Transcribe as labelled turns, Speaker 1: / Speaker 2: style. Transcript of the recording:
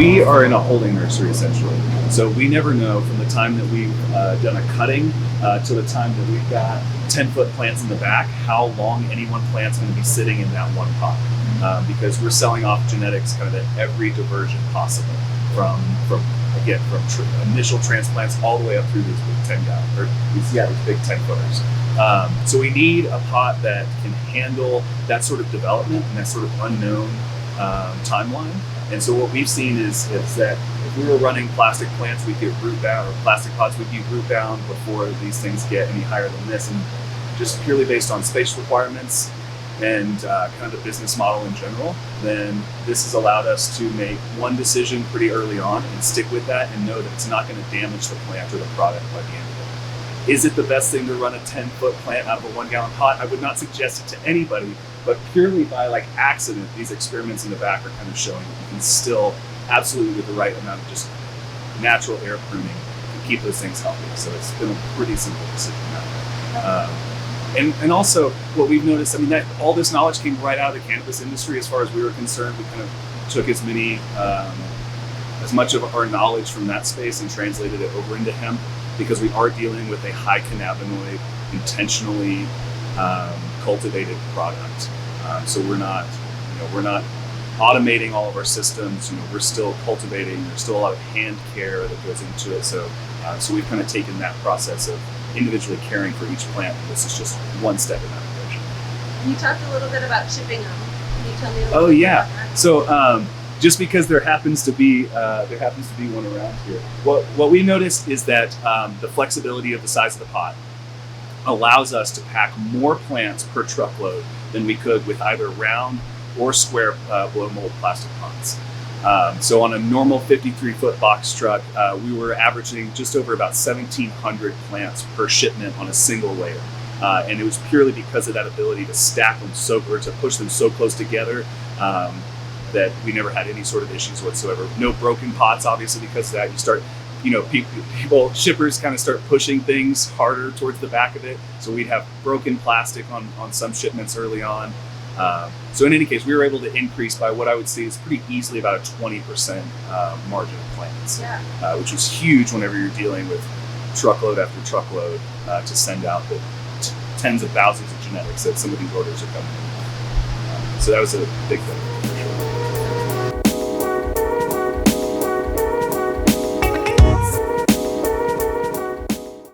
Speaker 1: We are in a holding nursery essentially. So we never know from the time that we've done a cutting to the time that we've got 10-foot plants in the back, how long any one plant's going to be sitting in that one pot. Because we're selling off genetics kind of at every diversion possible, from initial transplants all the way up through these big 10-gallon, or these big 10-footers. So we need a pot that can handle that sort of development and that sort of unknown timeline. And so what we've seen is that if we were running plastic plants, we'd get root bound, or plastic pots, we'd get root bound before these things get any higher than this. And just purely based on space requirements and kind of the business model in general, then this has allowed us to make one decision pretty early on and stick with that and know that it's not going to damage the plant or the product by the end of it. Is it the best thing to run a 10-foot plant out of a 1-gallon pot? I would not suggest it to anybody, but purely by accident, these experiments in the back are kind of showing that you can still, absolutely with the right amount of just natural air pruning, keep those things healthy. So it's been a pretty simple decision that way. And also what we've noticed, that all this knowledge came right out of the cannabis industry as far as we were concerned. We kind of took as much of our knowledge from that space and translated it over into hemp, because we are dealing with a high cannabinoid, intentionally cultivated product. So we're not automating all of our systems. We're still cultivating. There's still a lot of hand care that goes into it. So we've kind of taken that process of individually caring for each plant. This is just one step in that direction.
Speaker 2: You talked a little bit about shipping them. Can you tell me a little
Speaker 1: bit about
Speaker 2: that?
Speaker 1: So just because there happens to be one around here, what we noticed is that the flexibility of the size of the pot allows us to pack more plants per truckload than we could with either round or square blow mold plastic pots. So on a normal 53-foot box truck, we were averaging just over about 1,700 plants per shipment on a single layer. And it was purely because of that ability to stack them or to push them so close together that we never had any sort of issues whatsoever. No broken pots, obviously, because of that. You start, shippers kind of start pushing things harder towards the back of it. So we'd have broken plastic on some shipments early on. So in any case, we were able to increase by what I would say is pretty easily about a 20% margin of plants, which was huge whenever you're dealing with truckload after truckload to send out the tens of thousands of genetics that some of these orders are coming in. So that was a big thing.